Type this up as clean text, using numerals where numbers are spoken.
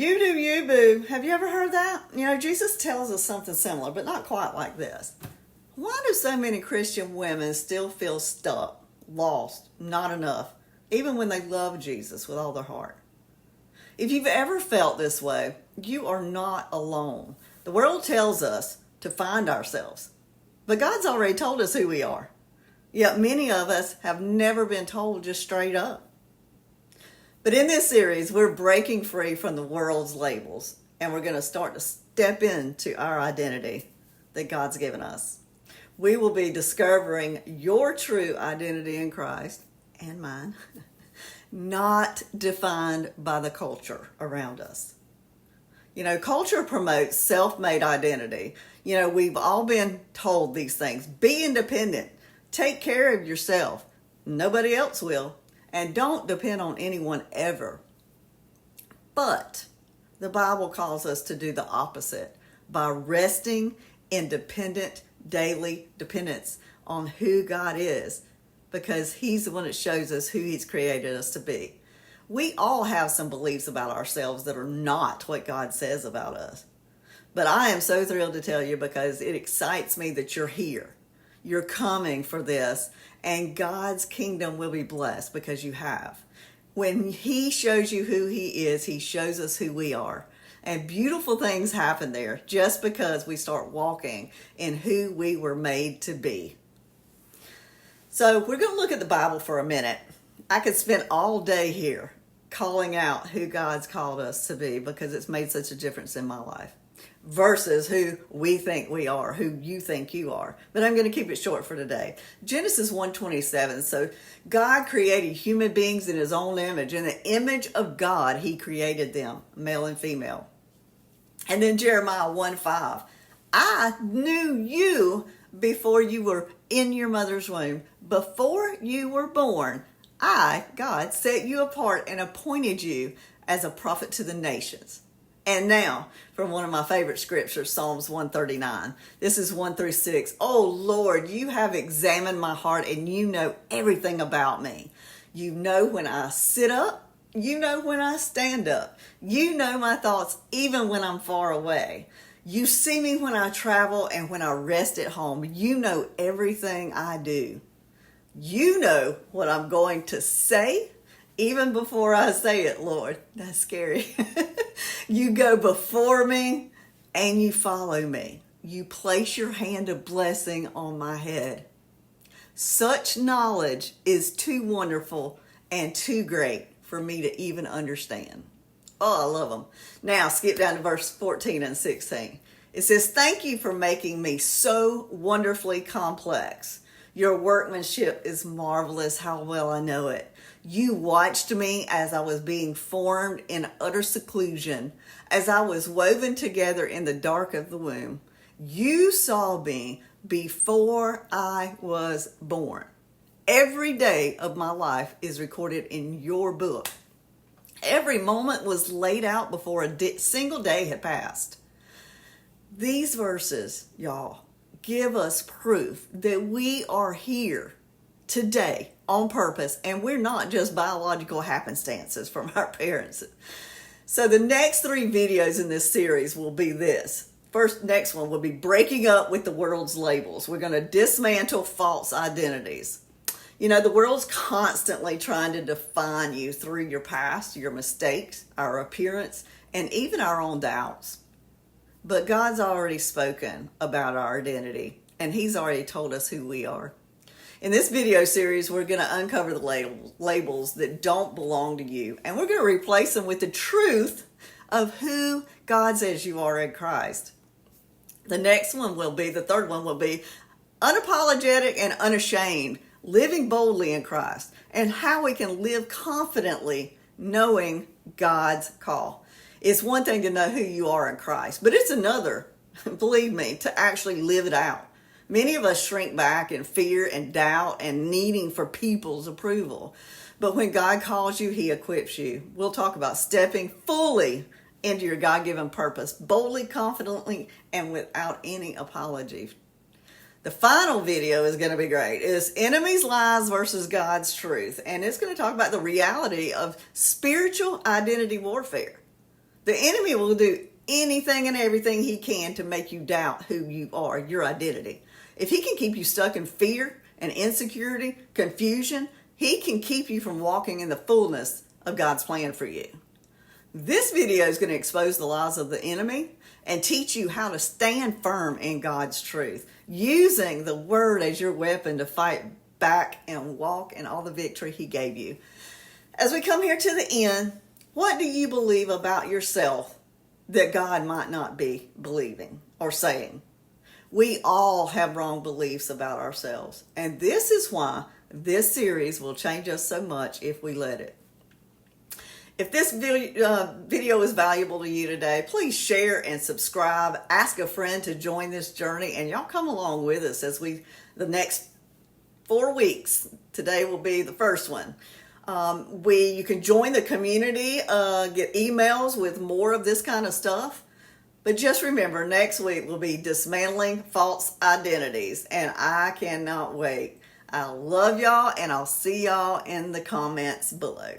You do you, boo. Have you ever heard that? Jesus tells us something similar, but not quite like this. Why do so many Christian women still feel stuck, lost, not enough, even when they love Jesus with all their heart? If you've ever felt this way, you are not alone. The world tells us to find ourselves, but God's already told us who we are. Yet many of us have never been told just straight up. But in this series, we're breaking free from the world's labels, and we're going to start to step into our identity that God's given us. We will be discovering your true identity in Christ, and mine, not defined by the culture around us. Culture promotes self-made identity. We've all been told these things. Be independent. Take care of yourself. Nobody else will. And don't depend on anyone ever. But the Bible calls us to do the opposite by resting in dependent daily dependence on who God is, because He's the one that shows us who He's created us to be. We all have some beliefs about ourselves that are not what God says about us. But I am so thrilled to tell you, because it excites me that you're here. You're coming for this, and God's kingdom will be blessed because you have. When He shows you who He is, He shows us who we are. And beautiful things happen there just because we start walking in who we were made to be. So we're going to look at the Bible for a minute. I could spend all day here calling out who God's called us to be, because it's made such a difference in my life, versus who we think we are, who you think you are. But I'm going to keep it short for today. Genesis 1:27. So God created human beings in His own image. In the image of God, He created them, male and female. And then Jeremiah 1:5. I knew you before you were in your mother's womb. Before you were born, I, God, set you apart and appointed you as a prophet to the nations. And now, from one of my favorite scriptures, Psalms 139. This is 1-6. Oh Lord, you have examined my heart, and you know everything about me. You know when I sit up. You know when I stand up. You know my thoughts even when I'm far away. You see me when I travel and when I rest at home. You know everything I do. You know what I'm going to say even before I say it, Lord. That's scary. You go before me and you follow me. You place your hand of blessing on my head. Such knowledge is too wonderful and too great for me to even understand. Oh, I love them. Now skip down to verse 14 and 16. It says, thank you for making me so wonderfully complex. Your workmanship is marvelous, how well I know it. You watched me as I was being formed in utter seclusion, as I was woven together in the dark of the womb. You saw me before I was born. Every day of my life is recorded in your book. Every moment was laid out before a single day had passed. These verses, y'all, give us proof that we are here today on purpose, and we're not just biological happenstances from our parents. So the next 3 videos in this series will be this. Next one will be breaking up with the world's labels. We're going to dismantle false identities. The world's constantly trying to define you through your past, your mistakes, our appearance, and even our own doubts. But God's already spoken about our identity, and He's already told us who we are. In this video series, we're going to uncover the labels that don't belong to you, and we're going to replace them with the truth of who God says you are in Christ. The third one will be unapologetic and unashamed, living boldly in Christ, and how we can live confidently knowing God's call. It's one thing to know who you are in Christ, but it's another, believe me, to actually live it out. Many of us shrink back in fear and doubt and needing for people's approval. But when God calls you, He equips you. We'll talk about stepping fully into your God-given purpose, boldly, confidently, and without any apology. The final video is going to be great. It's enemies' lies versus God's truth. And it's going to talk about the reality of spiritual identity warfare. The enemy will do anything and everything he can to make you doubt who you are, your identity. If he can keep you stuck in fear and insecurity, confusion, he can keep you from walking in the fullness of God's plan for you. This video is going to expose the lies of the enemy and teach you how to stand firm in God's truth, using the word as your weapon to fight back and walk in all the victory he gave you. As we come here to the end, what do you believe about yourself that God might not be believing or saying? We all have wrong beliefs about ourselves, and this is why this series will change us so much if we let it. If this video is valuable to you today, please share and subscribe. Ask a friend to join this journey, and y'all come along with us as the next 4 weeks. Today will be the first one. You can join the community, get emails with more of this kind of stuff. But just remember, next week will be dismantling false identities, and I cannot wait. I love y'all, and I'll see y'all in the comments below.